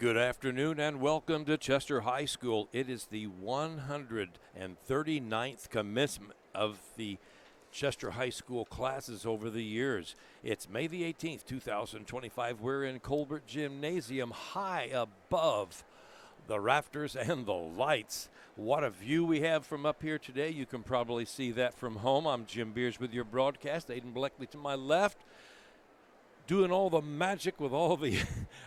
Good afternoon and welcome to Chester High School. It is the 139th commencement of the Chester High School classes over the years. It's May the 18th, 2025. We're in Colbert Gymnasium, high above the rafters and the lights. What a view we have from up here today. You can probably see that from home. I'm Jim Beers with your broadcast. Aiden Bleckley to my left, doing all the magic with all the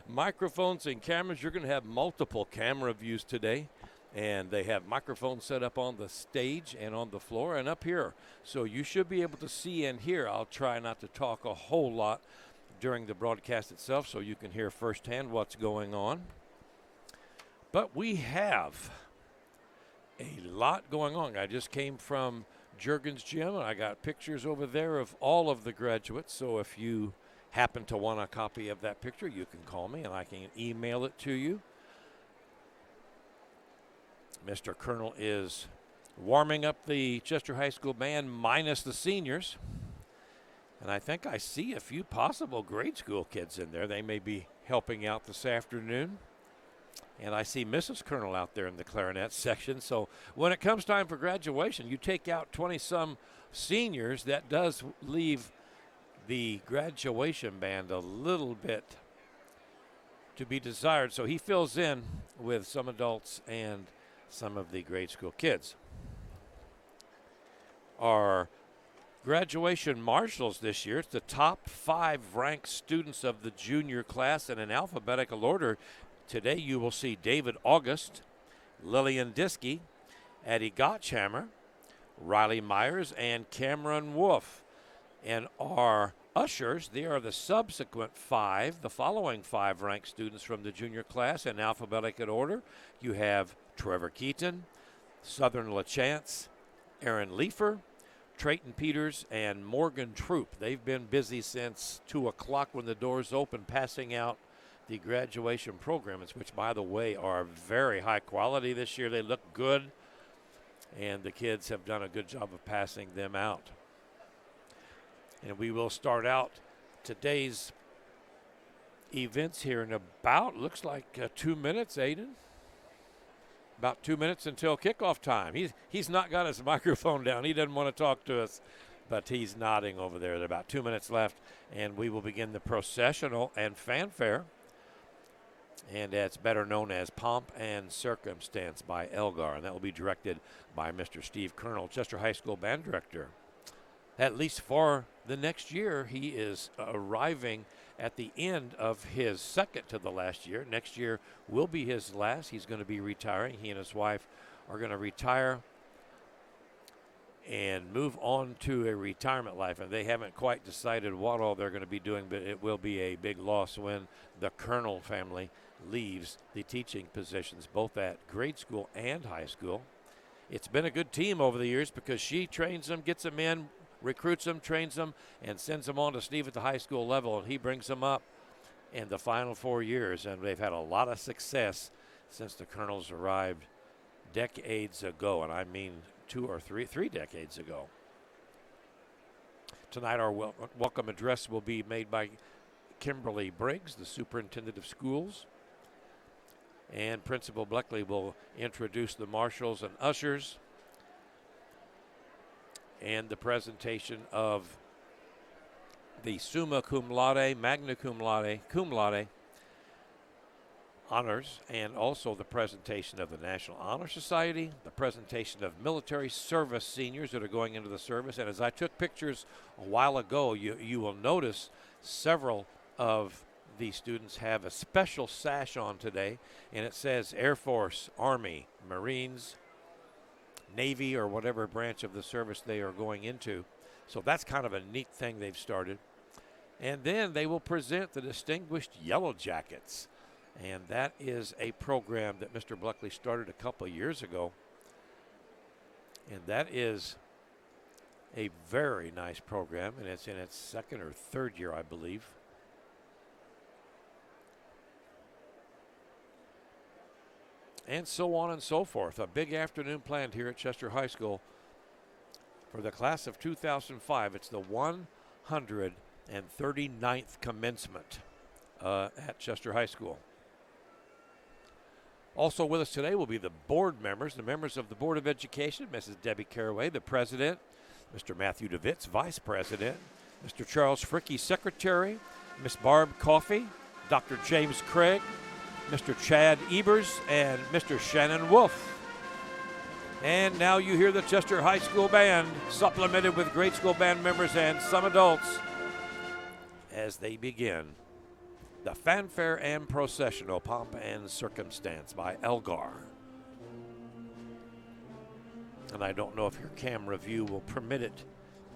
microphones and cameras. You're going to have multiple camera views today, and they have microphones set up on the stage and on the floor and up here. So you should be able to see and hear. I'll try not to talk a whole lot during the broadcast itself so you can hear firsthand what's going on. But we have a lot going on. I just came from Juergens Gym, and I got pictures over there of all of the graduates. So if you happen to want a copy of that picture, you can call me and I can email it to you. Mr. Colonel is warming up the Chester High School band minus the seniors. And I think I see a few possible grade school kids in there. They may be helping out this afternoon. And I see Mrs. Colonel out there in the clarinet section. So when it comes time for graduation, you take out 20-some seniors. That does leave the graduation band a little bit to be desired. So he fills in with some adults and some of the grade school kids. Our graduation marshals this year, it's the top 5 ranked students of the junior class, and in alphabetical order. Today you will see David August, Lillian Diskey, Addie Gottchammer, Riley Myers, and Cameron Wolf. And our ushers, they are the subsequent 5, the following 5 ranked students from the junior class in alphabetical order. You have Trevor Keaton, Southern LaChance, Aaron Leifer, Trayton Peters, and Morgan Troop. They've been busy since 2 o'clock when the doors open, passing out the graduation programs, which, by the way, are very high quality this year. They look good, and the kids have done a good job of passing them out. And we will start out today's events here in about, looks like 2 minutes, Aiden. About 2 minutes until kickoff time. He's not got his microphone down. He doesn't want to talk to us, but he's nodding over there. There are about 2 minutes left, and we will begin the processional and fanfare. And it's better known as Pomp and Circumstance by Elgar, and that will be directed by Mr. Steve Colonel, Chester High School band director. At least for the next year, he is arriving at the end of his second to the last year. Next year will be his last. He's going to be retiring. He and his wife are going to retire and move on to a retirement life. And they haven't quite decided what all they're going to be doing, but it will be a big loss when the Colonel family leaves the teaching positions, both at grade school and high school. It's been a good team over the years because she trains them, gets them in, recruits them, trains them, and sends them on to Steve at the high school level, and he brings them up in the final 4 years, and they've had a lot of success since the Colonels arrived decades ago, and I mean 2 or 3 decades ago. Tonight our welcome address will be made by Kimberly Briggs, the superintendent of schools, and Principal Bleckley will introduce the marshals and ushers and the presentation of the summa cum laude, magna cum laude honors, and also the presentation of the National Honor Society, the presentation of military service seniors that are going into the service. And as I took pictures a while ago, you will notice several of the students have a special sash on today, and it says Air Force, Army, Marines, Navy, or whatever branch of the service they are going into. So that's kind of a neat thing they've started. And then they will present the Distinguished Yellow Jackets. And that is a program that Mr. Bleckley started a couple years ago. And that is a very nice program, and it's in its second or third year, I believe. And so on and so forth. A big afternoon planned here at Chester High School for the class of 2005. It's the 139th commencement at Chester High School. Also with us today will be the board members, the members of the Board of Education, Mrs. Debbie Caraway, the president, Mr. Matthew DeVitz, vice president, Mr. Charles Fricke, secretary, Miss Barb Coffey, Dr. James Craig, Mr. Chad Ebers, and Mr. Shannon Wolf. And now you hear the Chester High School Band, supplemented with grade school band members and some adults, as they begin the Fanfare and Processional Pomp and Circumstance by Elgar. And I don't know if your camera view will permit it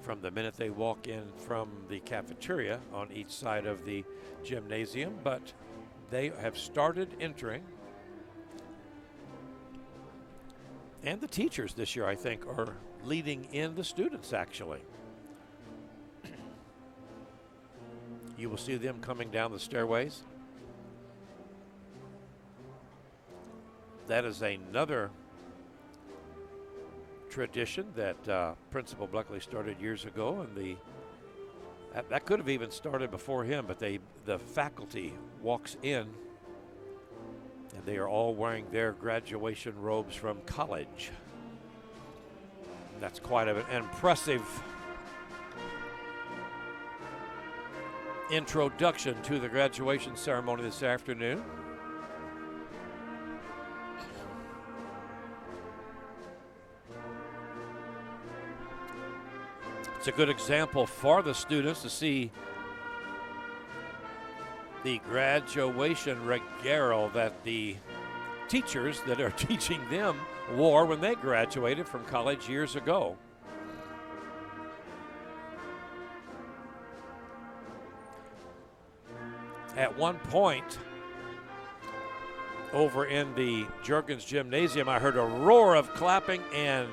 from the minute they walk in from the cafeteria on each side of the gymnasium, but they have started entering. And the teachers this year, I think, are leading in the students, actually. You will see them coming down the stairways. That is another tradition that Principal Bleckley started years ago, and that could have even started before him, but the faculty walks in, and they are all wearing their graduation robes from college. That's quite an impressive introduction to the graduation ceremony this afternoon. It's a good example for the students to see the graduation regale that the teachers that are teaching them wore when they graduated from college years ago. At one point, over in the Juergens Gymnasium, I heard a roar of clapping and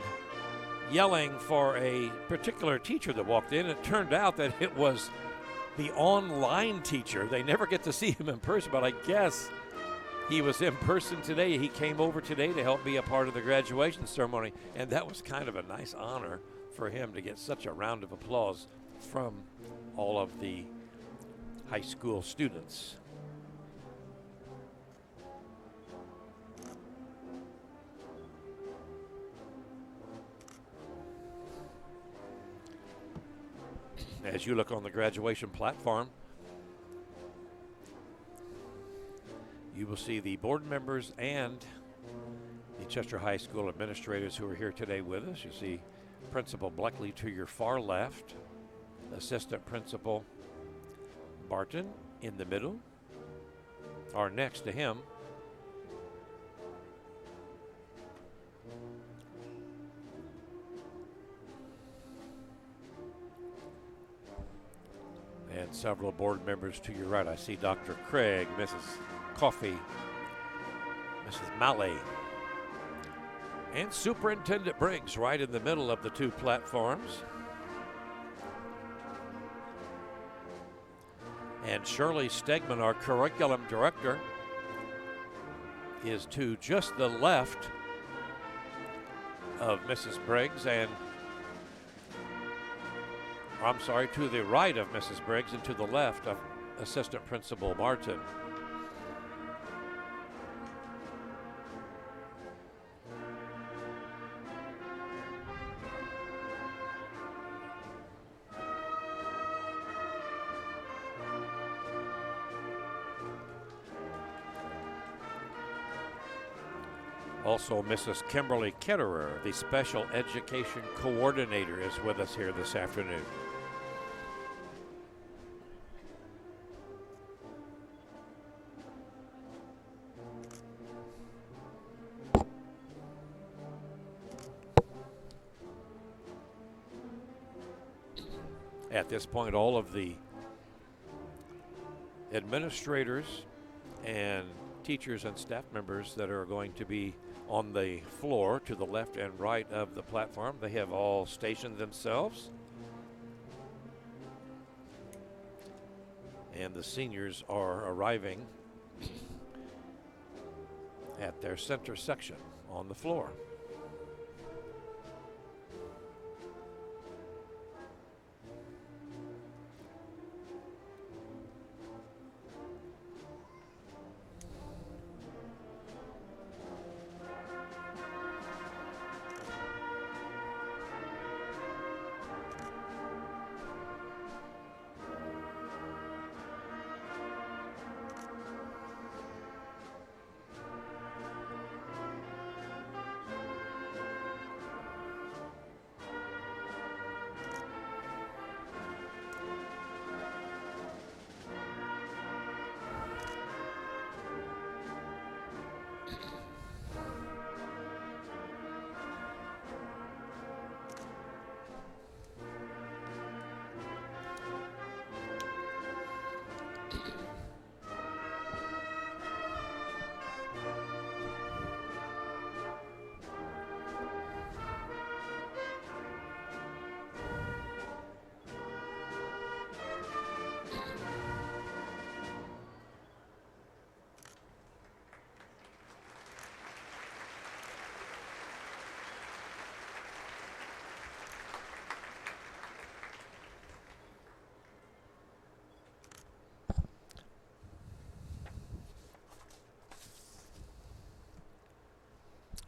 yelling for a particular teacher that walked in. It turned out that it was the online teacher. They never get to see him in person, but I guess he was in person today. He came over today to help be a part of the graduation ceremony, and that was kind of a nice honor for him to get such a round of applause from all of the high school students. As you look on the graduation platform, you will see the board members and the Chester High School administrators who are here today with us. You see Principal Bleckley to your far left, Assistant Principal Barton in the middle, or next to him, and several board members to your right. I see Dr. Craig, Mrs. Coffey, Mrs. Malley, and Superintendent Briggs right in the middle of the two platforms. And Shirley Stegman, our curriculum director, is to just the left of Mrs. Briggs, and I'm sorry, to the right of Mrs. Briggs and to the left of Assistant Principal Martin. Also, Mrs. Kimberly Kitterer, the Special Education Coordinator, is with us here this afternoon. At this point, all of the administrators and teachers and staff members that are going to be on the floor to the left and right of the platform. They have all stationed themselves. And the seniors are arriving at their center section on the floor.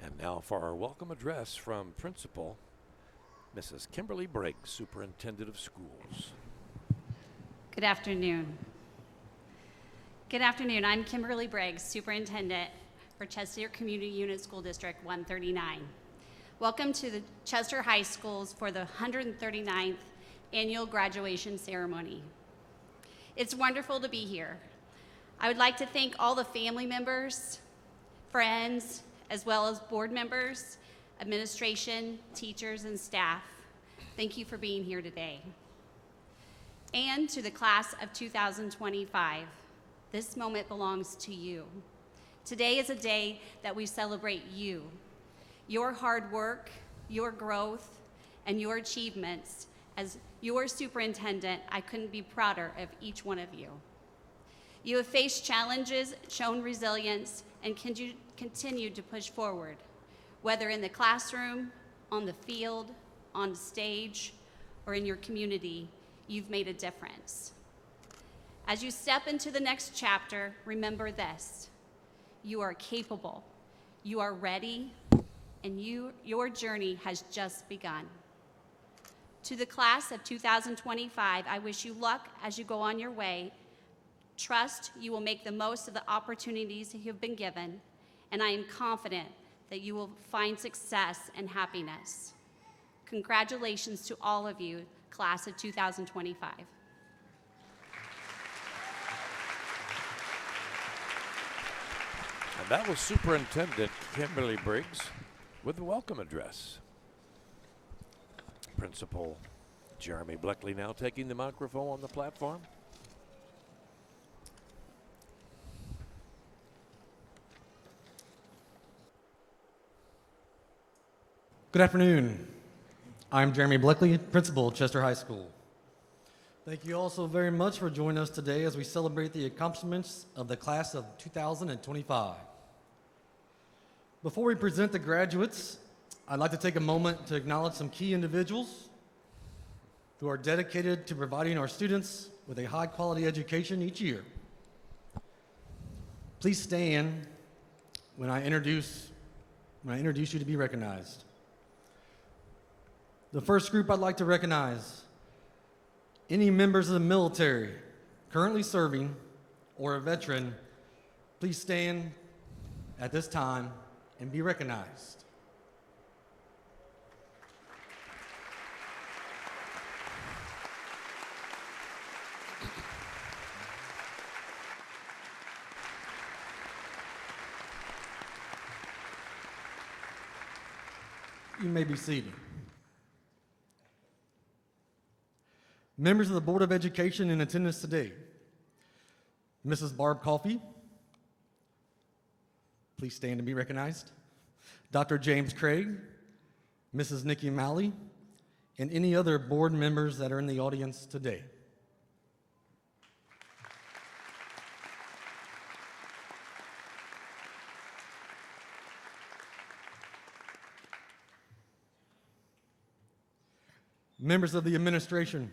And now for our welcome address from Principal Mrs. Kimberly Briggs, Superintendent of Schools. Good afternoon. Good afternoon. I'm Kimberly Briggs, Superintendent for Chester Community Unit School District 139. Welcome to the Chester High Schools for the 139th Annual Graduation Ceremony. It's wonderful to be here. I would like to thank all the family members, friends, as well as board members, administration, teachers, and staff. Thank you for being here today. And to the class of 2025, this moment belongs to you. Today is a day that we celebrate you, your hard work, your growth, and your achievements. As your superintendent, I couldn't be prouder of each one of you. You have faced challenges, shown resilience, and continued to push forward, whether in the classroom, on the field, on stage, or in your community. You've made a difference. As you step into the next chapter, remember this: you are capable, you are ready, and your journey has just begun. To the class of 2025, I wish you luck as you go on your way. Trust you will make the most of the opportunities you have been given, and I am confident that you will find success and happiness. Congratulations to all of you, class of 2025. And that was Superintendent Kimberly Briggs with the welcome address. Principal Jeremy Bleckley now taking the microphone on the platform. Good afternoon. I'm Jeremy Bleckley, Principal at Chester High School. Thank you all so very much for joining us today as we celebrate the accomplishments of the class of 2025. Before we present the graduates, I'd like to take a moment to acknowledge some key individuals who are dedicated to providing our students with a high-quality education each year. Please stand when I introduce you to be recognized. The first group I'd like to recognize: any members of the military currently serving or a veteran, please stand at this time and be recognized. You may be seated. Members of the Board of Education in attendance today: Mrs. Barb Coffey, Please stand and be recognized. Dr. James Craig, Mrs. Nikki Malley, and any other board members that are in the audience today. Members of the administration,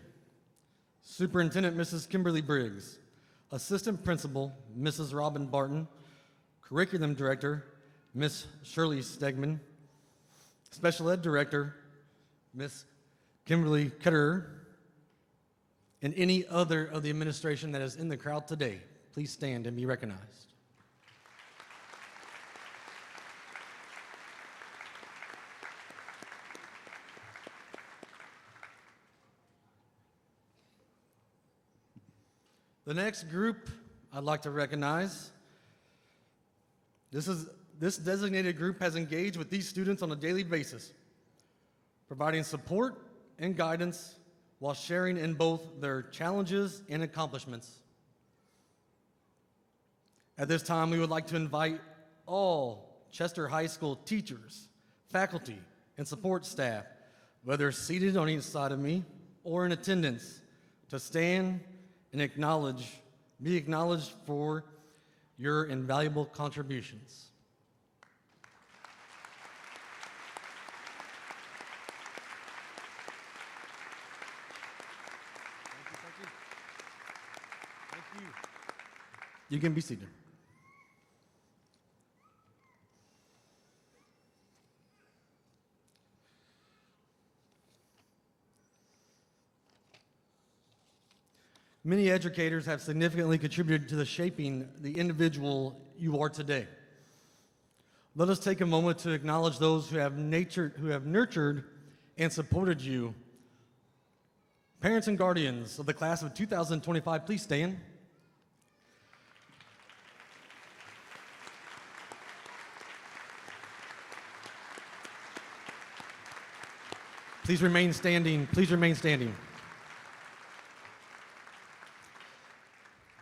Superintendent Mrs. Kimberly Briggs, Assistant Principal Mrs. Robin Barton, Curriculum Director Miss Shirley Stegman, Special Ed Director Miss Kimberly Ketterer, and any other of the administration that is in the crowd today, please stand and be recognized. The next group I'd like to recognize, this designated group has engaged with these students on a daily basis, providing support and guidance while sharing in both their challenges and accomplishments. At this time, we would like to invite all Chester High School teachers, faculty, and support staff, whether seated on each side of me or in attendance, to stand and be acknowledged for your invaluable contributions. Thank you. You can be seated. Many educators have significantly contributed to the shaping the individual you are today. Let us take a moment to acknowledge those who have nurtured and supported you. Parents and guardians of the class of 2025, please stand. Please remain standing. Please remain standing.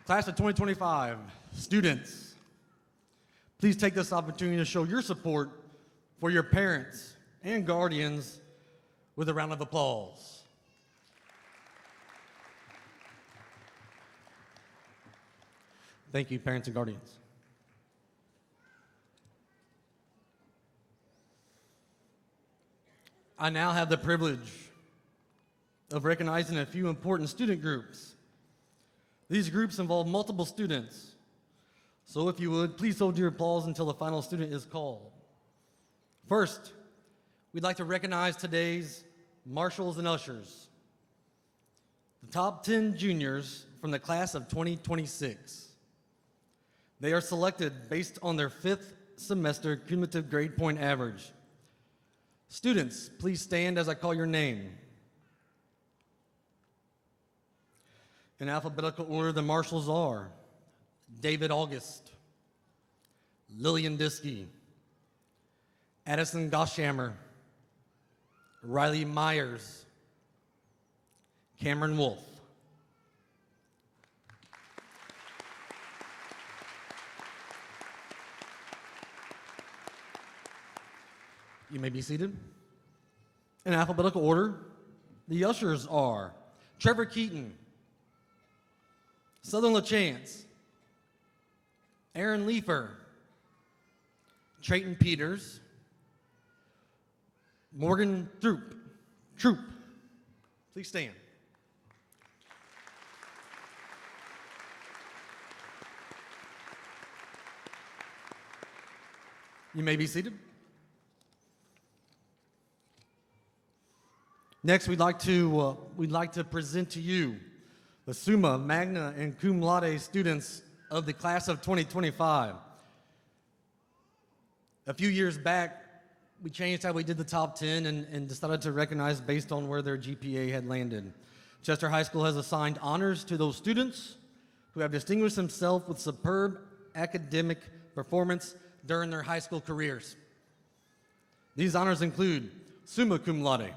Class of 2025, students, please take this opportunity to show your support for your parents and guardians with a round of applause. Thank you, parents and guardians. I now have the privilege of recognizing a few important student groups. These groups involve multiple students, so if you would, please hold your applause until the final student is called. First, we'd like to recognize today's marshals and ushers, the top 10 juniors from the class of 2026. They are selected based on their 5th semester cumulative grade point average. Students, please stand as I call your name. In alphabetical order, the marshals are David August, Lillian Diskey, Addison Goshammer, Riley Myers, Cameron Wolf. You may be seated. In alphabetical order, the ushers are Trevor Keaton, Southern LaChance, Aaron Leifer, Trayton Peters, Morgan Troop. Please stand. You may be seated. Next, we'd like to present to you the Summa, Magna, and Cum Laude students of the class of 2025. A few years back, we changed how we did the top 10 and decided to recognize based on where their GPA had landed. Chester High School has assigned honors to those students who have distinguished themselves with superb academic performance during their high school careers. These honors include Summa Cum Laude,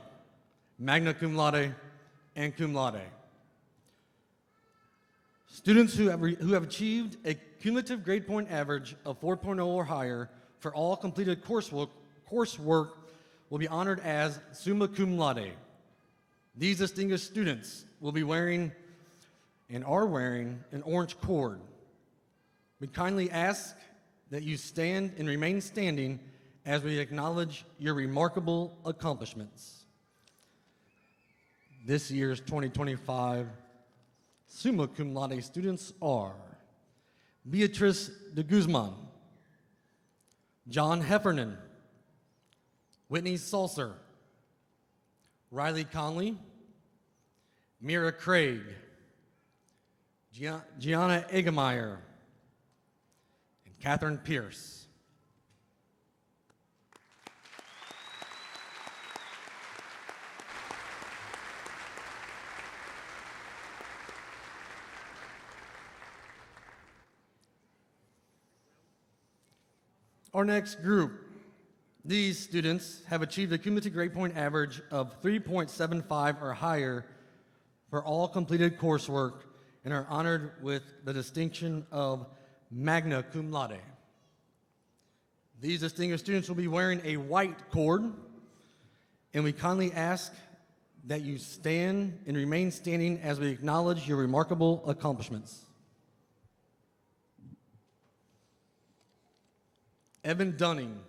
Magna Cum Laude, and Cum Laude. Students who have achieved a cumulative grade point average of 4.0 or higher for all completed coursework will be honored as summa cum laude. These distinguished students will be wearing and are wearing an orange cord. We kindly ask that you stand and remain standing as we acknowledge your remarkable accomplishments. This year's 2025 summa cum laude students are Beatrice de Guzman, John Heffernan, Whitney Salser, Riley Conley, Mira Craig, Gianna Egemeyer, and Catherine Pierce. Our next group, these students have achieved a cumulative grade point average of 3.75 or higher for all completed coursework and are honored with the distinction of magna cum laude. These distinguished students will be wearing a white cord, and we kindly ask that you stand and remain standing as we acknowledge your remarkable accomplishments. Evan Dunning,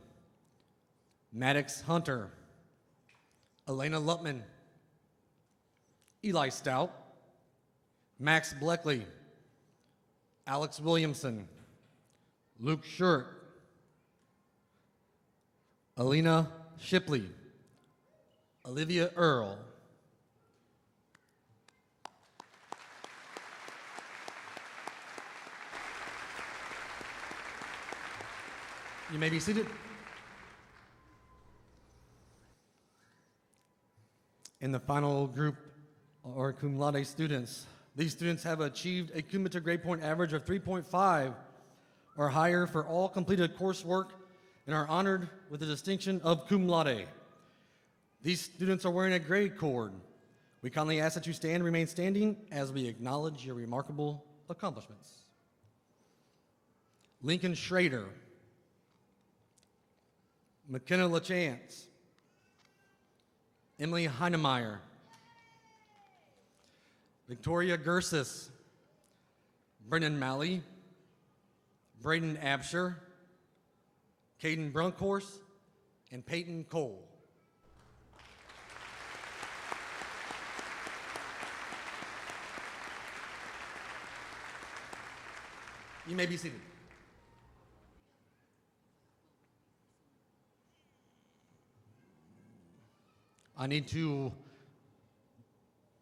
Maddox Hunter, Elena Lutman, Eli Stout, Max Bleckley, Alex Williamson, Luke Schurt, Alina Shipley, Olivia Earle. You may be seated. In the final group are cum laude students. These students have achieved a cumulative grade point average of 3.5 or higher for all completed coursework and are honored with the distinction of cum laude. These students are wearing a grade cord. We kindly ask that you stand and remain standing as we acknowledge your remarkable accomplishments. Lincoln Schrader, McKenna LaChance, Emily Heinemeyer, Victoria Gersis, Brennan Malley, Braden Absher, Caden Brunkhorst, and Peyton Cole. You may be seated. I need to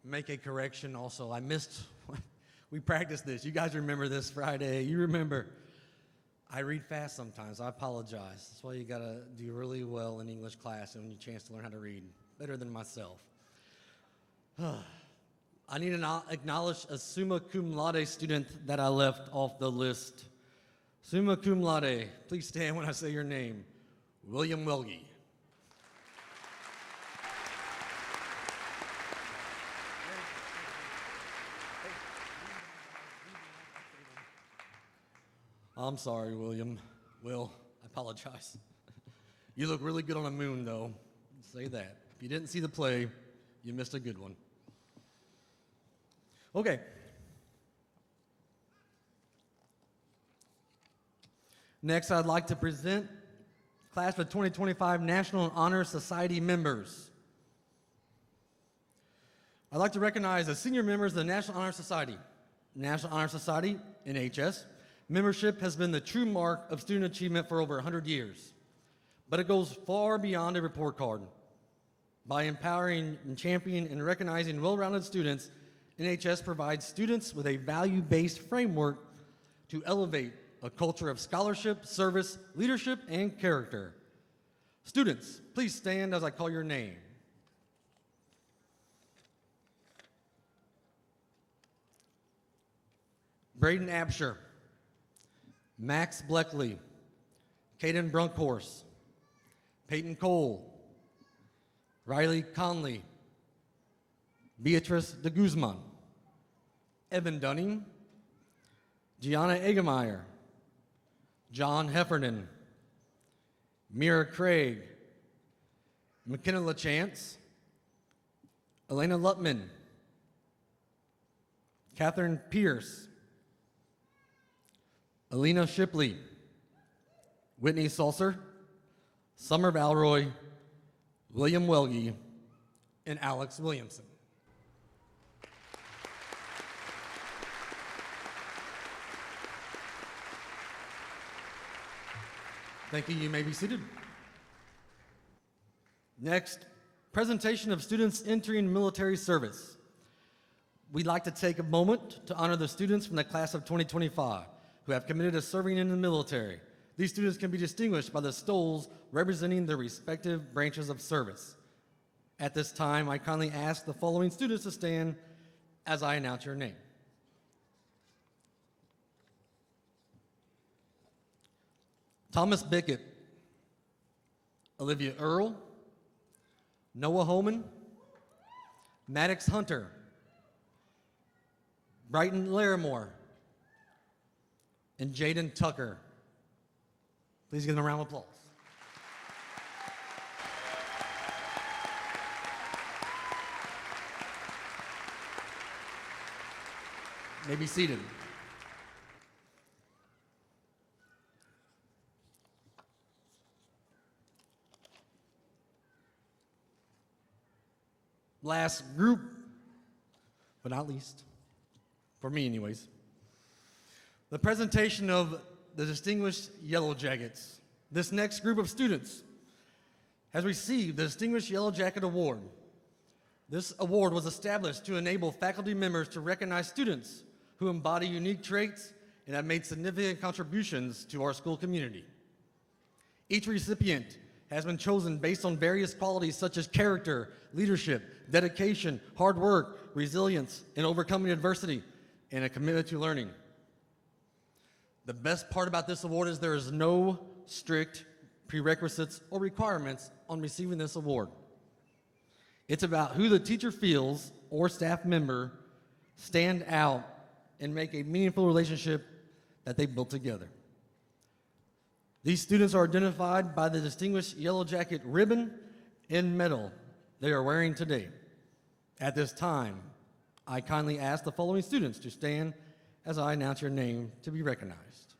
make a correction also. I missed, we practiced this. You guys remember this Friday. You remember, I read fast sometimes. I apologize. That's why you got to do really well in English class and when you chance to learn how to read better than myself. I need to acknowledge a summa cum laude student that I left off the list. Summa cum laude, please stand when I say your name. William Welge. I'm sorry, William. Will, I apologize. You look really good on a moon, though. Say that. If you didn't see the play, you missed a good one. Okay. Next, I'd like to present Class of 2025 National Honor Society members. I'd like to recognize the senior members of the National Honor Society. National Honor Society, NHS, membership has been the true mark of student achievement for over 100 years, but it goes far beyond a report card. By empowering and championing and recognizing well-rounded students, NHS provides students with a value-based framework to elevate a culture of scholarship, service, leadership, and character. Students, please stand as I call your name. Braden Absher, Max Bleckley, Caden Brunkhorst, Peyton Cole, Riley Conley, Beatrice de Guzman, Evan Dunning, Gianna Egemeyer, John Heffernan, Mira Craig, McKenna LaChance, Elena Lutman, Catherine Pierce, Alina Shipley, Whitney Salser, Summer Valroy, William Welge, and Alex Williamson. Thank you. You may be seated. Next, presentation of students entering military service. We'd like to take a moment to honor the students from the class of 2025 who have committed to serving in the military. These students can be distinguished by the stoles representing their respective branches of service. At this time, I kindly ask the following students to stand as I announce your name. Thomas Bickett, Olivia Earl, Noah Holman, Maddox Hunter, Brighton Larimore, and Jaden Tucker. Please give them a round of applause. You may be seated. Last group, but not least, for me anyways, the presentation of the Distinguished Yellow Jackets. This next group of students has received the Distinguished Yellow Jacket Award. This award was established to enable faculty members to recognize students who embody unique traits and have made significant contributions to our school community. Each recipient has been chosen based on various qualities such as character, leadership, dedication, hard work, resilience, and overcoming adversity, and a commitment to learning. The best part about this award is there is no strict prerequisites or requirements on receiving this award. It's about who the teacher feels or staff member stand out and make a meaningful relationship that they built together. These students are identified by the Distinguished Yellow Jacket ribbon and medal they are wearing today. At this time, I kindly ask the following students to stand as I announce your name to be recognized.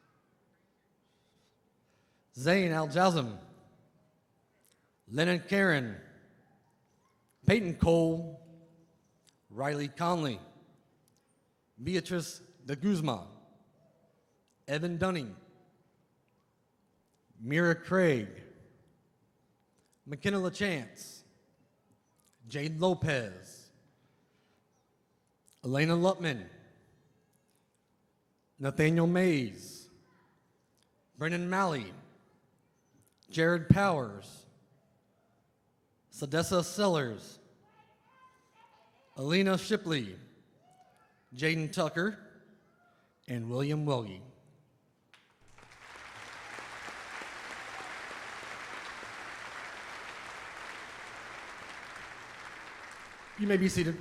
Zayn Al-Jazm, Lennon Karen, Peyton Cole, Riley Conley, Beatrice de Guzman, Evan Dunning, Mira Craig, McKenna LaChance, Jade Lopez, Elena Lutman, Nathaniel Mays, Brennan Malley, Jared Powers, Sadessa Sellers, Alina Shipley, Jaden Tucker, and William Welge. You may be seated.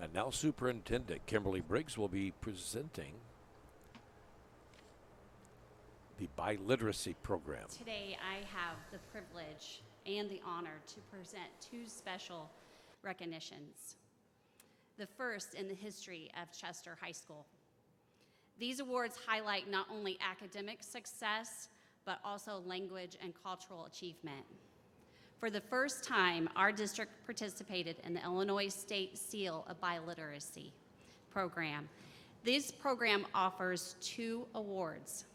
And now Superintendent Kimberly Briggs will be presenting the biliteracy program. Today, I have the privilege and the honor to present two special recognitions. The first in the history of Chester High School. These awards highlight not only academic success, but also language and cultural achievement. For the first time, our district participated in the Illinois State Seal of Biliteracy program. This program offers two awards.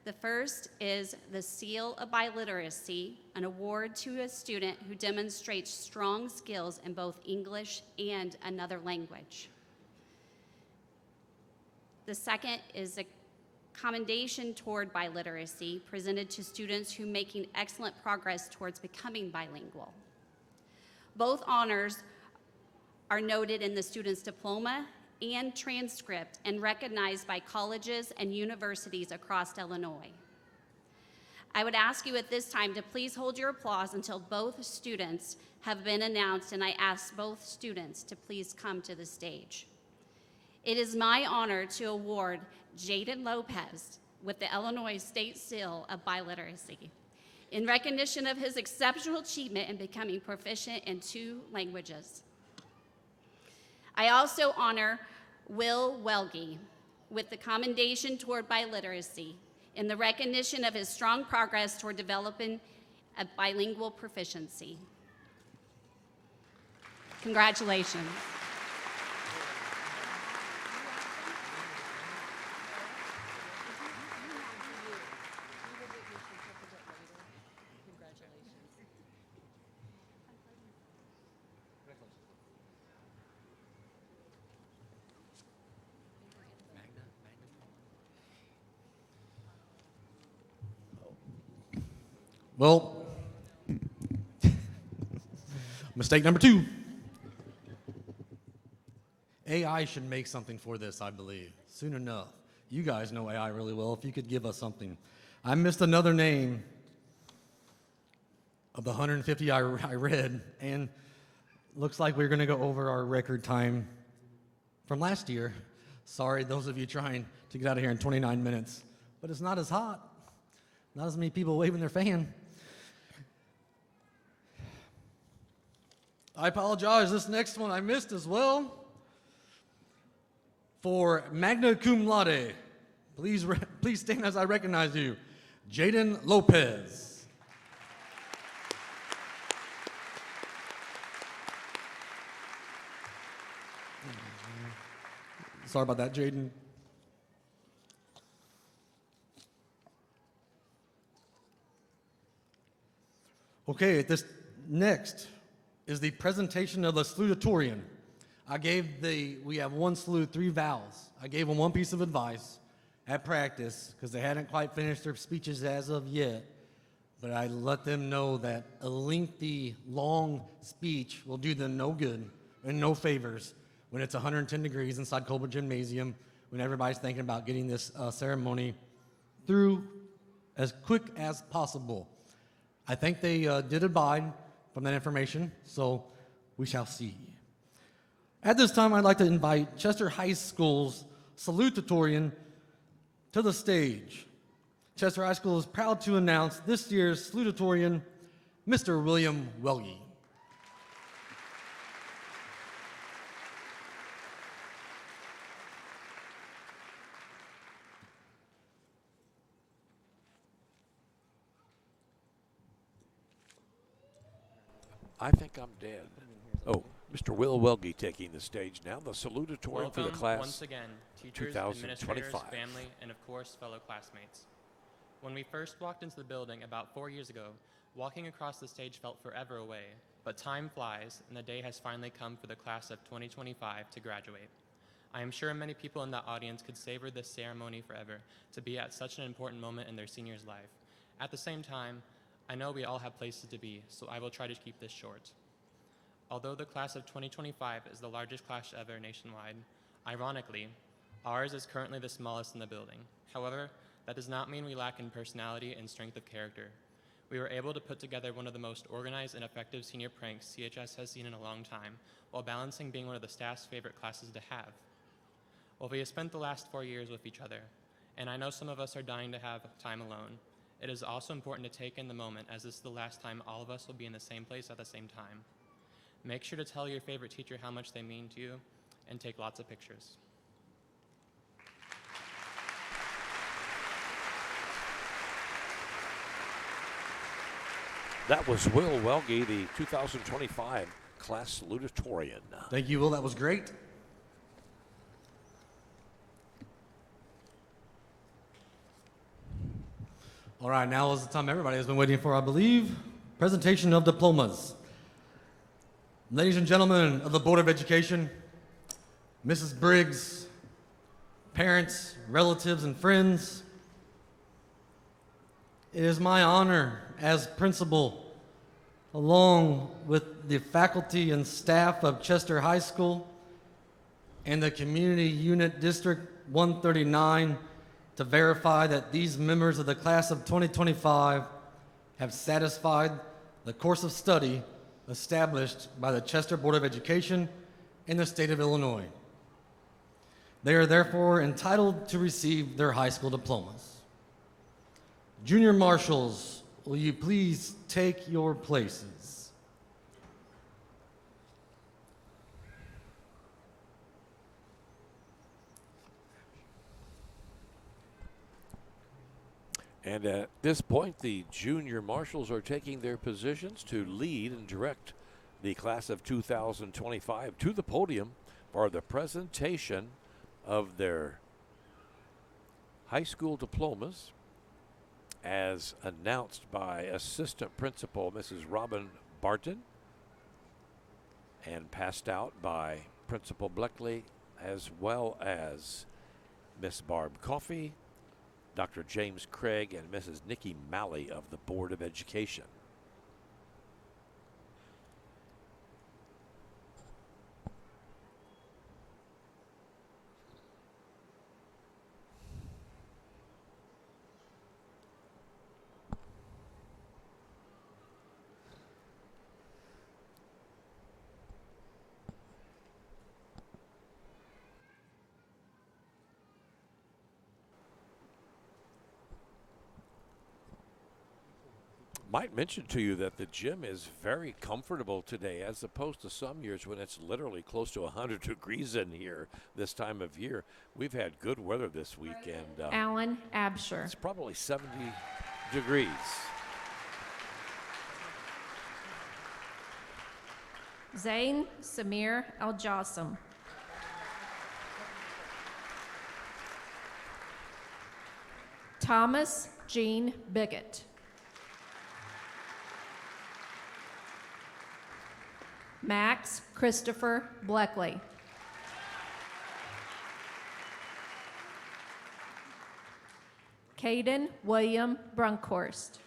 The first is the Seal of Biliteracy, an award to a student who demonstrates strong skills in both English and another language. The second is a commendation toward biliteracy presented to students who are making excellent progress towards becoming bilingual. Both honors are noted in the student's diploma and transcript and recognized by colleges and universities across Illinois. I would ask you at this time to please hold your applause until both students have been announced, and I ask both students to please come to the stage. It is my honor to award Jaden Lopez with the Illinois State Seal of Biliteracy in recognition of his exceptional achievement in becoming proficient in 2 languages. I also honor Will Welge with the Commendation toward Biliteracy in the recognition of his strong progress toward developing a bilingual proficiency. Congratulations. Well, mistake number 2. AI should make something for this, I believe, soon enough. You guys know AI really well. If you could give us something. I missed another name of the 150 I read, and looks like we're going to go over our record time from last year. Sorry, those of you trying to get out of here in 29 minutes, but it's not as hot. Not as many people waving their fan. I apologize, this next one I missed as well. For magna cum laude, please stand as I recognize you. Jaden Lopez. Sorry about that, Jaden. Okay, this next is the presentation of the salutatorian. We have 1 salute, 3 vowels. I gave them one piece of advice at practice because they hadn't quite finished their speeches as of yet, but I let them know that a lengthy, long speech will do them no good and no favors when it's 110 degrees inside Colbert Gymnasium, when everybody's thinking about getting this ceremony through as quick as possible. I think they did abide from that information, so we shall see. At this time, I'd like to invite Chester High School's salutatorian to the stage. Chester High School is proud to announce this year's salutatorian, Mr. William Welge. I think I'm dead. Oh, Mr. Will Welge taking the stage now. The salutatorian for the class once again, teachers, 2025. administrators, family, and of course, fellow classmates. When we first walked into the building about 4 years ago, walking across the stage felt forever away, but time flies, and the day has finally come for the class of 2025 to graduate. I am sure many people in the audience could savor this ceremony forever to be at such an important moment in their senior's life. At the same time, I know we all have places to be, so I will try to keep this short. Although the class of 2025 is the largest class ever nationwide, ironically, ours is currently the smallest in the building. However, that does not mean we lack in personality and strength of character. We were able to put together one of the most organized and effective senior pranks CHS has seen in a long time, while balancing being one of the staff's favorite classes to have. Well, we have spent the last 4 years with each other, and I know some of us are dying to have time alone. It is also important to take in the moment, as this is the last time all of us will be in the same place at the same time. Make sure to tell your favorite teacher how much they mean to you, and take lots of pictures. That was Will Welge, the 2025 class salutatorian. Thank you, Will. That was great. All right, now is the time everybody has been waiting for, I believe. Presentation of diplomas. Ladies and gentlemen of the Board of Education, Mrs. Briggs, parents, relatives, and friends, it is my honor as principal, along with the faculty and staff of Chester High School and the Community Unit District 139, to verify that these members of the class of 2025 have satisfied the course of study established by the Chester Board of Education in the state of Illinois. They are therefore entitled to receive their high school diplomas. Junior marshals, will you please take your places? And at this point, the junior marshals are taking their positions to lead and direct the class of 2025 to the podium for the presentation of their high school diplomas as announced by Assistant Principal Mrs. Robin Barton and passed out by Principal Bleckley, as well as Miss Barb Coffey, Dr. James Craig, and Mrs. Nikki Malley of the Board of Education. Might mention to you that the gym is very comfortable today, as opposed to some years when it's literally close to 100 degrees in here this time of year. We've had good weather this week, and Alan Absher. it's probably 70 degrees. Zain Samir Al Jassim. Thomas Jean Biggett. Max Christopher Bleckley. Caden William Brunkhorst.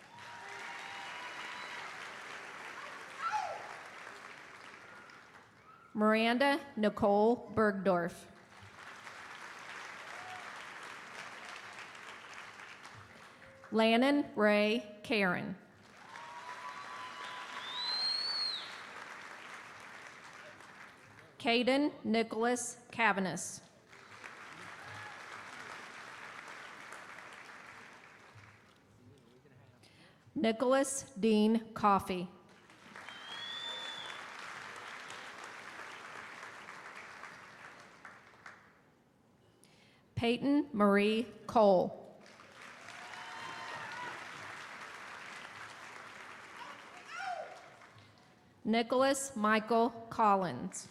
Miranda Nicole Bergdorf. Lannon Ray Karen. Caden Nicholas Cavanis. Nicholas Dean Coffey. Peyton Marie Cole. Nicholas Michael Collins.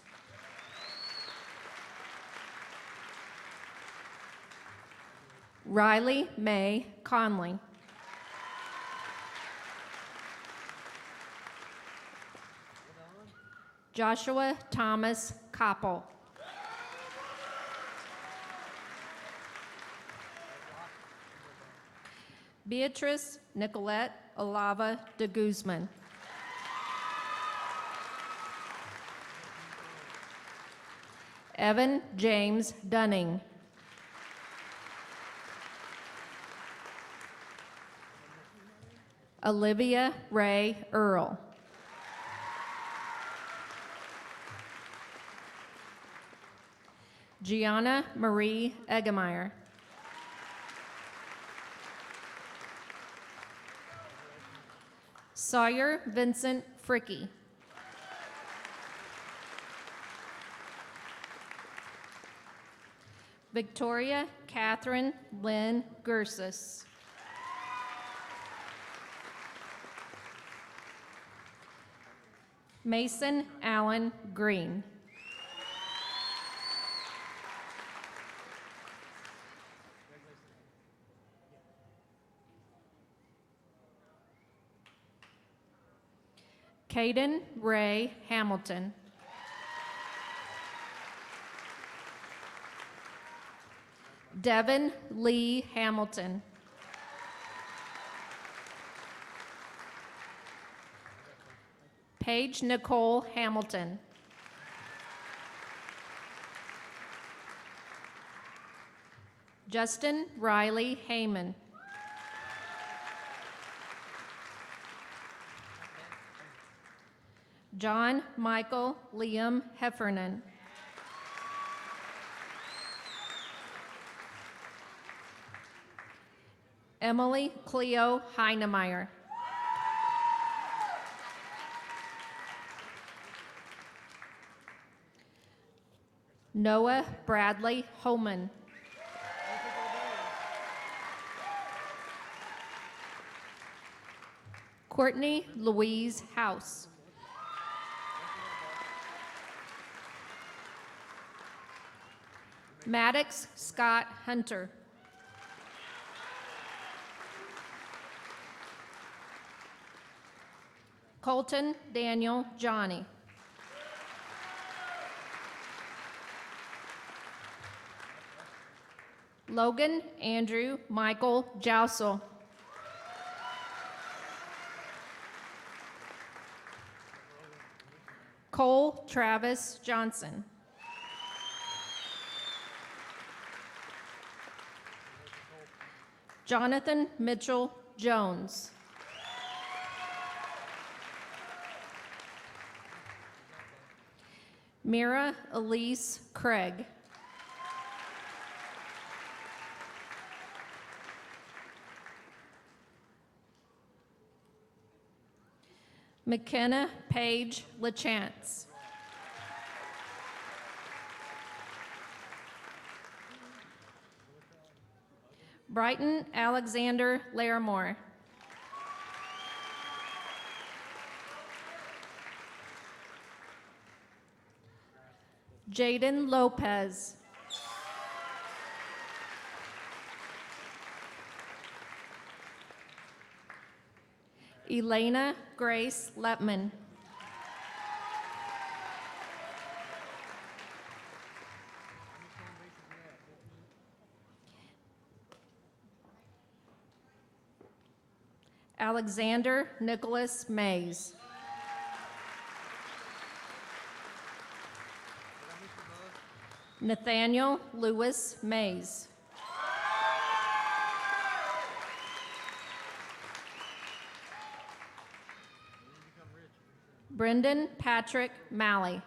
Riley May Conley. Joshua Thomas Koppel. Beatrice Nicolette Olava de Guzman. Evan James Dunning. Olivia Ray Earl. Gianna Marie Eggemeyer. Sawyer Vincent Fricky. Victoria Catherine Lynn Gersis. Mason Allen Green. Caden Ray Hamilton. Devin Lee Hamilton. Paige Nicole Hamilton. Justin Riley Heyman. John Michael Liam Heffernan. Emily Cleo Heinemeyer. Noah Bradley Homan. Courtney Louise House. Maddox Scott Hunter. Colton Daniel Johnny. Logan Andrew Michael Jousel. Cole Travis Johnson. Jonathan Mitchell Jones. Mira Elise Craig. McKenna Page LaChance. Brighton Alexander Larimore. Jaden Lopez. Elena Grace Letman. Alexander Nicholas Mays. Nathaniel Lewis Mays. Brendan Patrick Malley.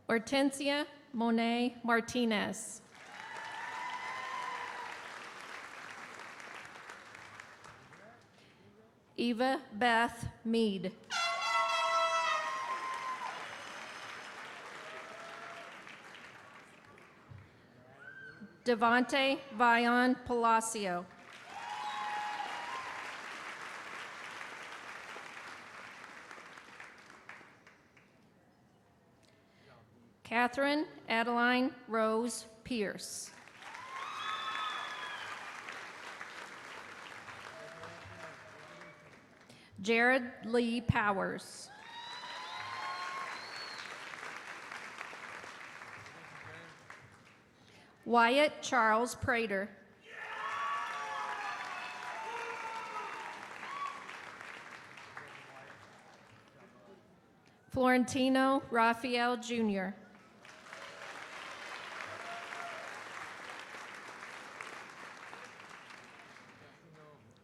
Hortensia Monet Martinez. Eva Beth Mead. Devonte Vion Palacio. Catherine Adeline Rose Pierce. Jared Lee Powers. Wyatt Charles Prater. Florentino Raphael Jr.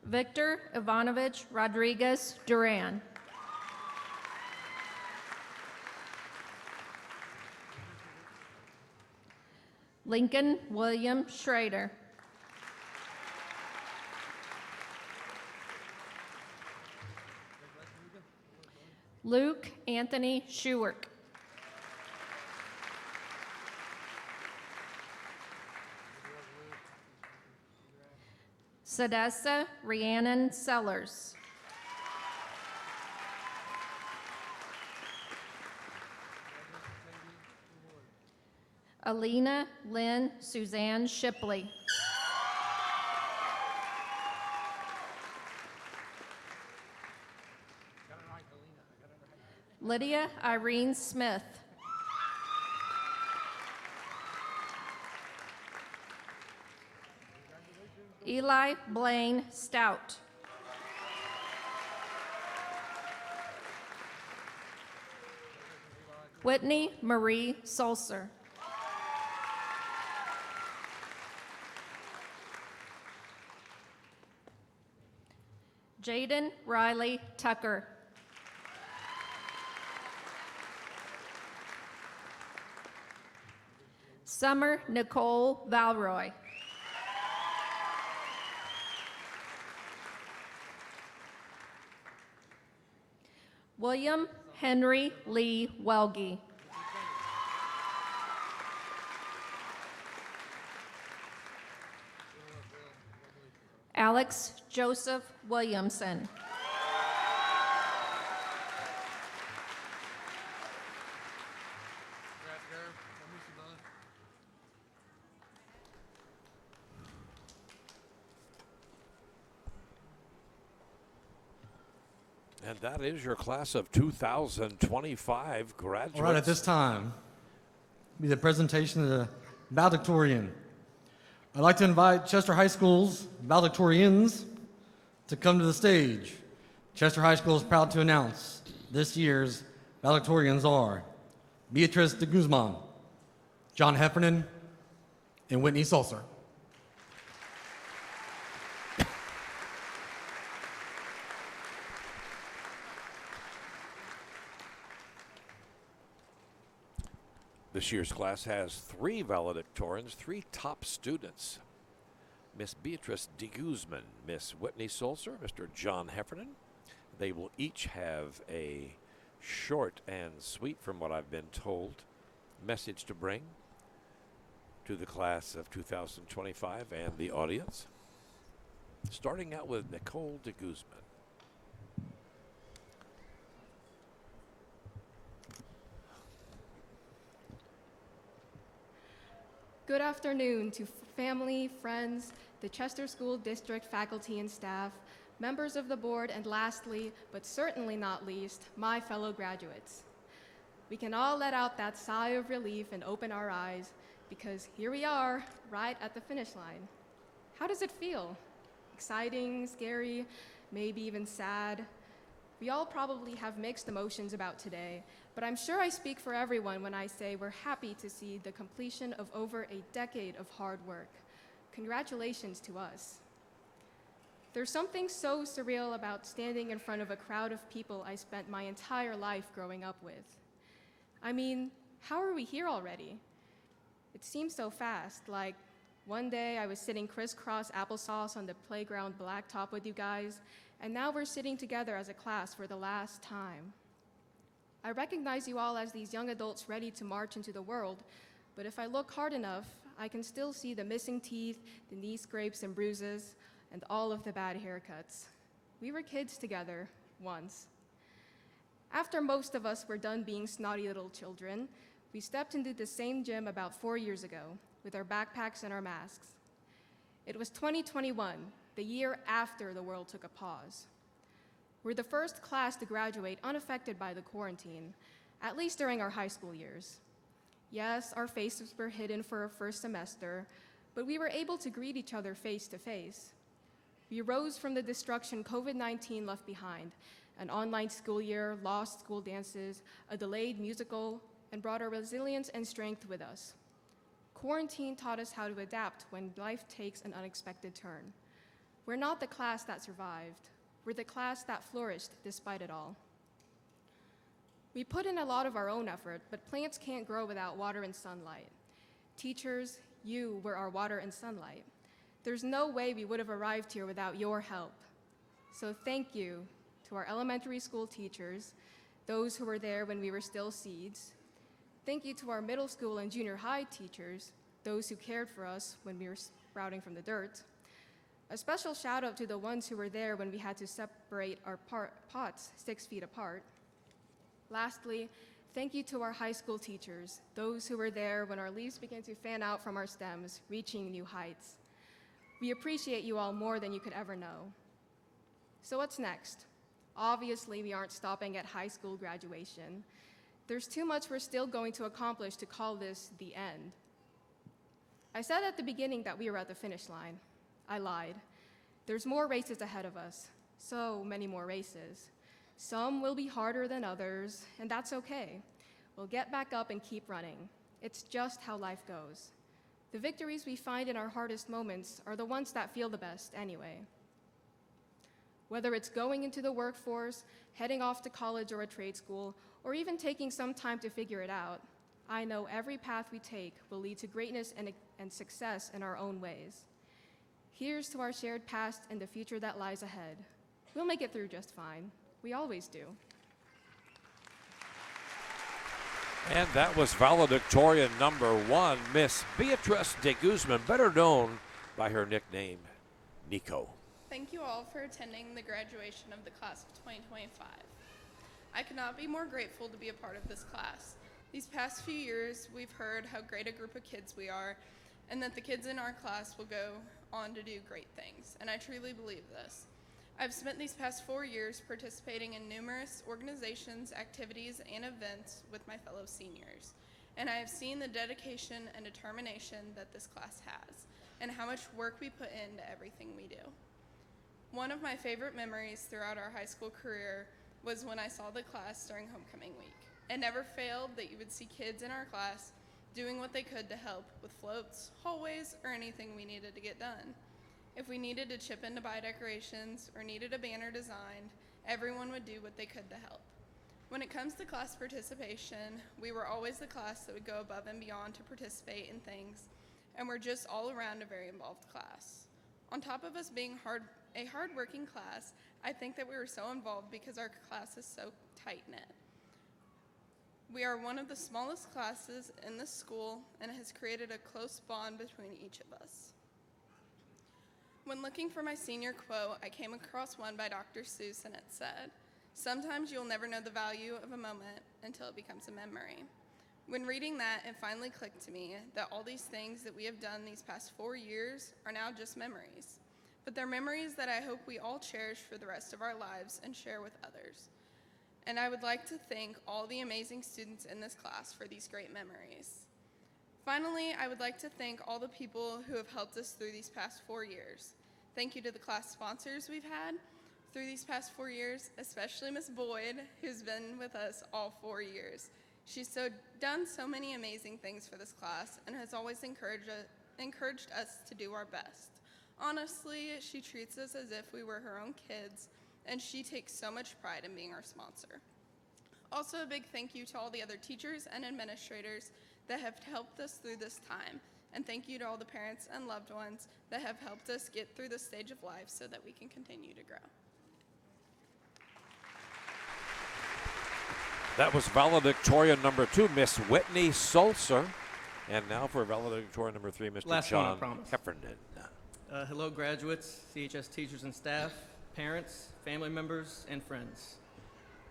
Victor Ivanovich Rodriguez Duran. Lincoln William Schrader. Luke Anthony Schuwerk. Sadessa Rhiannon Sellers. Alina Lynn Suzanne Shipley. Lydia Irene Smith. Eli Blaine Stout. Whitney Marie Sulcer. Jaden Riley Tucker. Summer Nicole Valroy. William Henry Lee Welge. Alex Joseph Williamson. And that is your class of 2025 graduates. All right, at this time, be the presentation of the valedictorian. I'd like to invite Chester High School's valedictorians to come to the stage. Chester High School is proud to announce this year's valedictorians are Beatrice de Guzman, John Heffernan, and Whitney Sulcer. This year's class has 3 valedictorians, 3 top students. Miss Beatrice de Guzman, Miss Whitney Sulcer, Mr. John Heffernan. They will each have a short and sweet, from what I've been told, message to bring to the class of 2025 and the audience. Starting out with Nicole de Guzman. Good afternoon to family, friends, the Chester School District faculty and staff, members of the board, and lastly, but certainly not least, my fellow graduates. We can all let out that sigh of relief and open our eyes because here we are, right at the finish line. How does it feel? Exciting, scary, maybe even sad? We all probably have mixed emotions about today, but I'm sure I speak for everyone when I say we're happy to see the completion of over a decade of hard work. Congratulations to us. There's something so surreal about standing in front of a crowd of people I spent my entire life growing up with. I mean, how are we here already? It seems so fast, like one day I was sitting crisscross applesauce on the playground blacktop with you guys, and now we're sitting together as a class for the last time. I recognize you all as these young adults ready to march into the world, but if I look hard enough, I can still see the missing teeth, the knee scrapes and bruises, and all of the bad haircuts. We were kids together once. After most of us were done being snotty little children, we stepped into the same gym about 4 years ago with our backpacks and our masks. It was 2021, the year after the world took a pause. We're the first class to graduate unaffected by the quarantine, at least during our high school years. Yes, our faces were hidden for our first semester, but we were able to greet each other face to face. We rose from the destruction COVID-19 left behind, an online school year, lost school dances, a delayed musical, and brought our resilience and strength with us. Quarantine taught us how to adapt when life takes an unexpected turn. We're not the class that survived. We're the class that flourished despite it all. We put in a lot of our own effort, but plants can't grow without water and sunlight. Teachers, you were our water and sunlight. There's no way we would have arrived here without your help. So thank you to our elementary school teachers, those who were there when we were still seeds. Thank you to our middle school and junior high teachers, those who cared for us when we were sprouting from the dirt. A special shout out to the ones who were there when we had to separate our pots 6 feet apart. Lastly, thank you to our high school teachers, those who were there when our leaves began to fan out from our stems, reaching new heights. We appreciate you all more than you could ever know. So what's next? Obviously, we aren't stopping at high school graduation. There's too much we're still going to accomplish to call this the end. I said at the beginning that we were at the finish line. I lied. There's more races ahead of us, so many more races. Some will be harder than others, and that's okay. We'll get back up and keep running. It's just how life goes. The victories we find in our hardest moments are the ones that feel the best anyway. Whether it's going into the workforce, heading off to college or a trade school, or even taking some time to figure it out, I know every path we take will lead to greatness and success in our own ways. Here's to our shared past and the future that lies ahead. We'll make it through just fine. We always do. And that was valedictorian number 1, Miss Beatrice de Guzman, better known by her nickname, Nico. Thank you all for attending the graduation of the class of 2025. I could not be more grateful to be a part of this class. These past few years, we've heard how great a group of kids we are, and that the kids in our class will go on to do great things, and I truly believe this. I've spent these past 4 years participating in numerous organizations, activities, and events with my fellow seniors, and I have seen the dedication and determination that this class has, and how much work we put into everything we do. One of my favorite memories throughout our high school career was when I saw the class during homecoming week. It never failed that you would see kids in our class doing what they could to help with floats, hallways, or anything we needed to get done. If we needed to chip in to buy decorations or needed a banner designed, everyone would do what they could to help. When it comes to class participation, we were always the class that would go above and beyond to participate in things, and we're just all around a very involved class. On top of us being a hard-working class, I think that we were so involved because our class is so tight-knit. We are one of the smallest classes in this school, and it has created a close bond between each of us. When looking for my senior quote, I came across one by Dr. Seuss, and it said, "Sometimes you'll never know the value of a moment until it becomes a memory." When reading that, it finally clicked to me that all these things that we have done these past 4 years are now just memories. But they're memories that I hope we all cherish for the rest of our lives and share with others. And I would like to thank all the amazing students in this class for these great memories. Finally, I would like to thank all the people who have helped us through these past 4 years. Thank you to the class sponsors we've had through these past 4 years, especially Miss Boyd, who's been with us all 4 years. She's done so many amazing things for this class and has always encouraged us to do our best. Honestly, she treats us as if we were her own kids, and she takes so much pride in being our sponsor. Also, a big thank you to all the other teachers and administrators that have helped us through this time, and thank you to all the parents and loved ones that have helped us get through this stage of life so that we can continue to grow. That was valedictorian number 2, Miss Whitney Sulzer. And now for valedictorian number 3, Mr. Last one, I John promise. Heffernan. Hello, graduates, CHS teachers and staff, parents, family members, and friends.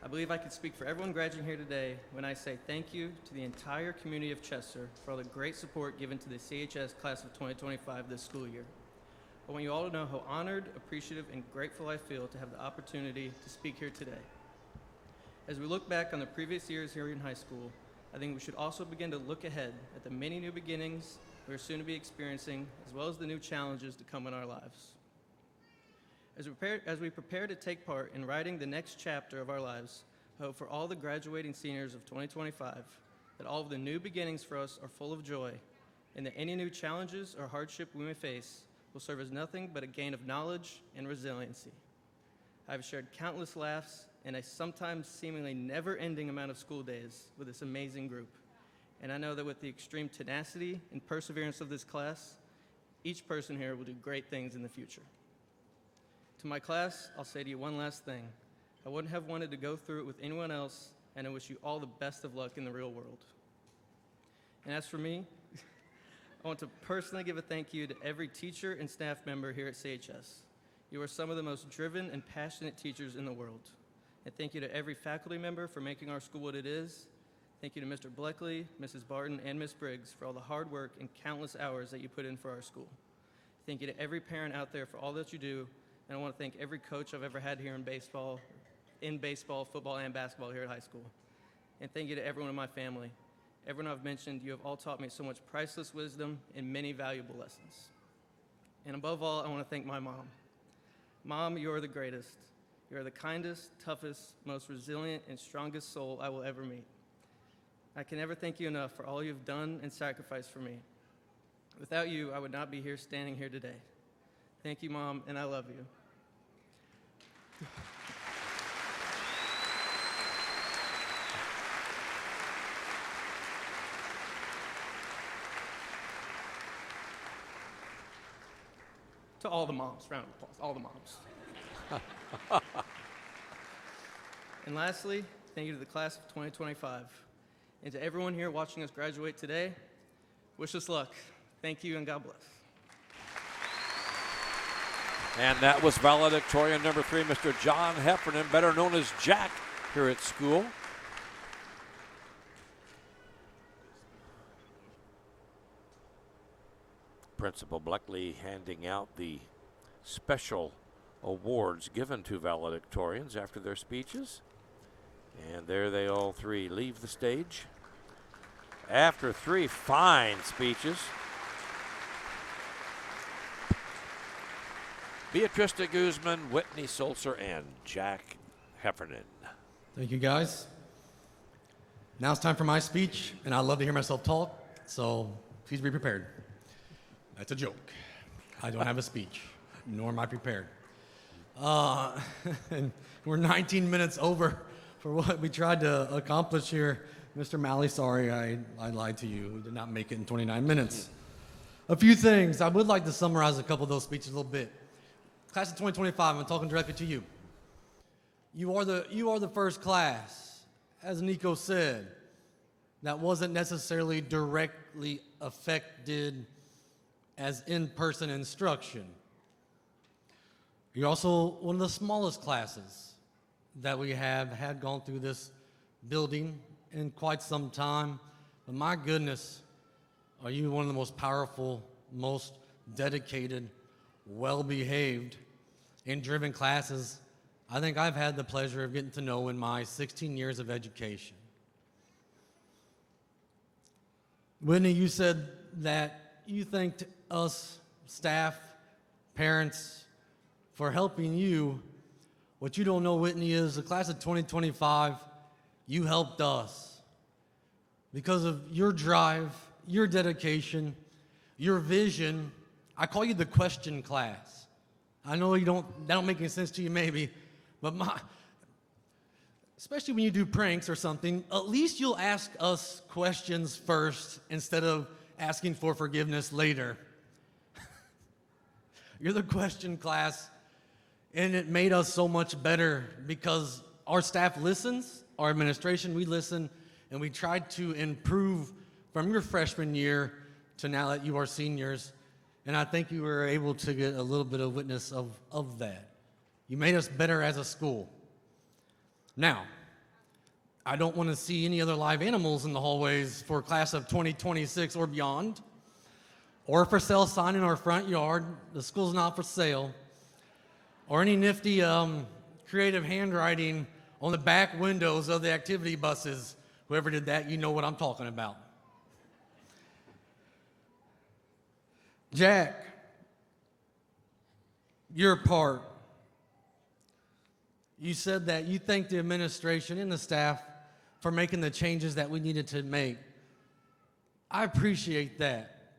I believe I could speak for everyone graduating here today when I say thank you to the entire community of Chester for all the great support given to the CHS class of 2025 this school year. I want you all to know how honored, appreciative, and grateful I feel to have the opportunity to speak here today. As we look back on the previous years here in high school, I think we should also begin to look ahead at the many new beginnings we are soon to be experiencing, as well as the new challenges to come in our lives. As we prepare to take part in writing the next chapter of our lives, I hope for all the graduating seniors of 2025 that all of the new beginnings for us are full of joy, and that any new challenges or hardship we may face will serve as nothing but a gain of knowledge and resiliency. I've shared countless laughs and a sometimes seemingly never-ending amount of school days with this amazing group. And I know that with the extreme tenacity and perseverance of this class, each person here will do great things in the future. To my class, I'll say to you one last thing. I wouldn't have wanted to go through it with anyone else, and I wish you all the best of luck in the real world. And as for me, I want to personally give a thank you to every teacher and staff member here at CHS. You are some of the most driven and passionate teachers in the world. And thank you to every faculty member for making our school what it is. Thank you to Mr. Bleckley, Mrs. Barton, and Ms. Briggs for all the hard work and countless hours that you put in for our school. Thank you to every parent out there for all that you do. And I want to thank every coach I've ever had here in baseball, football, and basketball here at high school. And thank you to everyone in my family. Everyone I've mentioned, you have all taught me so much priceless wisdom and many valuable lessons. And above all, I want to thank my mom. Mom, you are the greatest. You are the kindest, toughest, most resilient, and strongest soul I will ever meet. I can never thank you enough for all you've done and sacrificed for me. Without you, I would not be here standing here today. Thank you, Mom, and I love you. To all the moms, round of applause, all the moms. And lastly, thank you to the class of 2025. And to everyone here watching us graduate today, wish us luck. Thank you and God bless. And that was valedictorian number 3, Mr. John Heffernan, better known as Jack here at school. Principal Bleckley handing out the special awards given to valedictorians after their speeches. And there they all three leave the stage. After 3 fine speeches, Beatrice de Guzman, Whitney Sulzer, and Jack Heffernan. Thank you, guys. Now it's time for my speech, and I love to hear myself talk, so please be prepared. That's a joke. I don't have a speech, nor am I prepared. And we're 19 minutes over for what we tried to accomplish here. Mr. Malley, sorry, I lied to you. We did not make it in 29 minutes. A few things. I would like to summarize a couple of those speeches a little bit. Class of 2025, I'm talking directly to you. You are the first class, as Nico said, that wasn't necessarily directly affected as in-person instruction. You're also one of the smallest classes that we have had gone through this building in quite some time. But my goodness, are you one of the most powerful, most dedicated, well-behaved, and driven classes I think I've had the pleasure of getting to know in my 16 years of education. Whitney, you said that you thanked us, staff, parents, for helping you. What you don't know, Whitney, is the class of 2025, you helped us. Because of your drive, your dedication, your vision, I call you the question class. I know that don't make any sense to you maybe, but especially when you do pranks or something, at least you'll ask us questions first instead of asking for forgiveness later. You're the question class, and it made us so much better because our staff listens, our administration, we listen, and we tried to improve from your freshman year to now that you are seniors. And I think you were able to get a little bit of witness of that. You made us better as a school. Now, I don't want to see any other live animals in the hallways for class of 2026 or beyond, or for sale sign in our front yard. The school's not for sale. Or any nifty creative handwriting on the back windows of the activity buses. Whoever did that, you know what I'm talking about. Jack, your part. You said that you thanked the administration and the staff for making the changes that we needed to make. I appreciate that.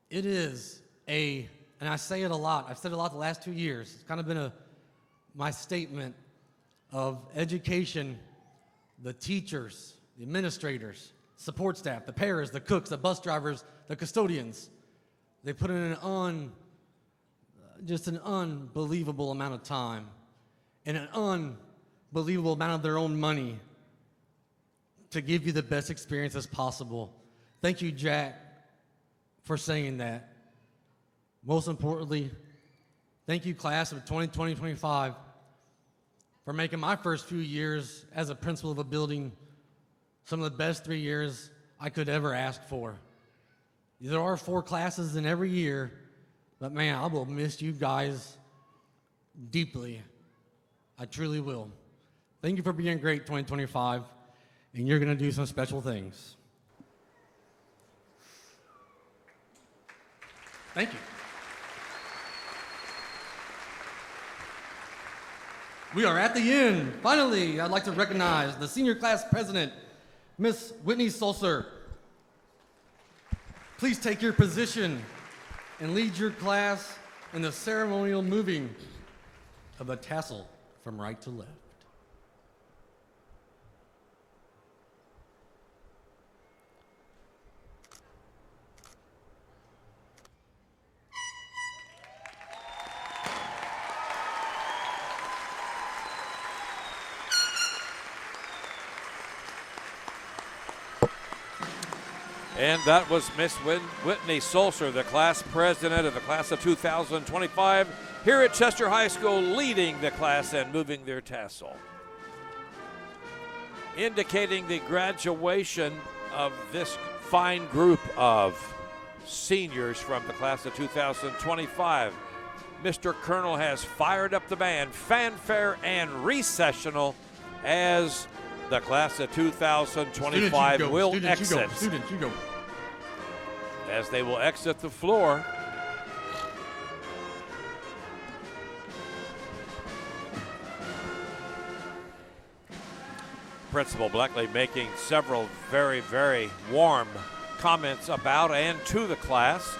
It is and I say it a lot, I've said it a lot the last 2 years. It's kind of been my statement of education, the teachers, the administrators, support staff, the paras, the cooks, the bus drivers, the custodians. They put in just an unbelievable amount of time and an unbelievable amount of their own money to give you the best experience as possible. Thank you, Jack, for saying that. Most importantly, thank you, class of 2025, for making my first few years as a principal of a building some of the best 3 years I could ever ask for. There are 4 classes in every year, but man, I will miss you guys deeply. I truly will. Thank you for being great, 2025, and you're going to do some special things. Thank you. We are at the end. Finally, I'd like to recognize the senior class president, Miss Whitney Sulcer, please take your position and lead your class in the ceremonial moving of the tassel from right to left. And that was Miss Whitney Sulcer, the class president of the class of 2025 here at Chester High School, leading the class and moving their tassel, indicating the graduation of this fine group of seniors from the class of 2025. Mr. Colonel has fired up the band, fanfare and recessional, as the class of 2025 will exit. Students, you go. As they will exit the floor. Principal Bleckley making several very, very warm comments about and to the class,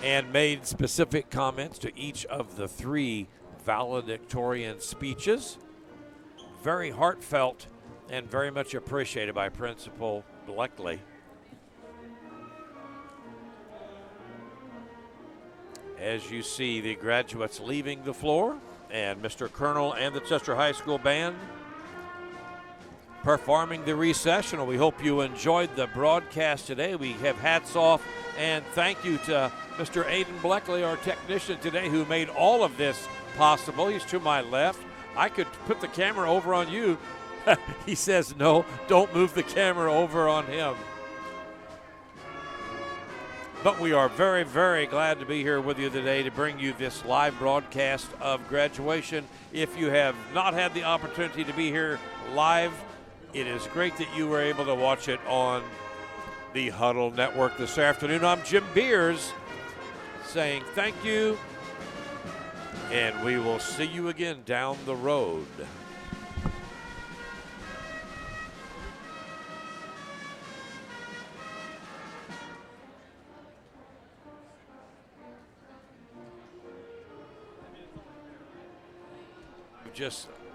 and made specific comments to each of the 3 valedictorian speeches. Very heartfelt and very much appreciated by Principal Bleckley. As you see the graduates leaving the floor, and Mr. Colonel and the Chester High School band performing the recessional. We hope you enjoyed the broadcast today. We have hats off and thank you to Mr. Aiden Bleckley, our technician today, who made all of this possible. He's to my left. I could put the camera over on you. He says, no, don't move the camera over on him. But we are very, very glad to be here with you today to bring you this live broadcast of graduation. If you have not had the opportunity to be here live, it is great that you were able to watch it on the Huddle Network this afternoon. I'm Jim Beers saying thank you, and we will see you again down the road.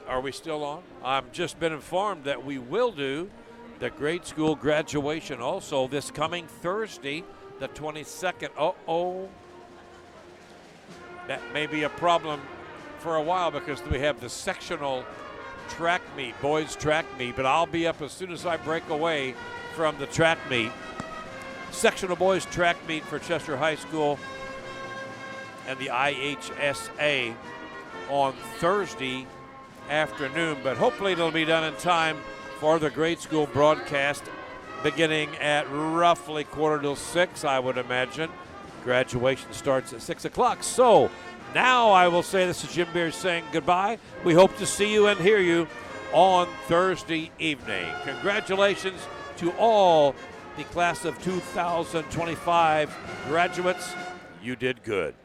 Are we still on? I've just been informed that we will do the grade school graduation also this coming Thursday, the 22nd. That may be a problem for a while because we have the sectional track meet, boys track meet, but I'll be up as soon as I break away from the track meet. Sectional boys track meet for Chester High School and the IHSA on Thursday afternoon, but hopefully it'll be done in time for the grade school broadcast beginning at roughly 5:45, I would imagine. Graduation starts at 6 o'clock. So now I will say, this is Jim Beers saying goodbye. We hope to see you and hear you on Thursday evening. Congratulations to all the class of 2025 graduates. You did good.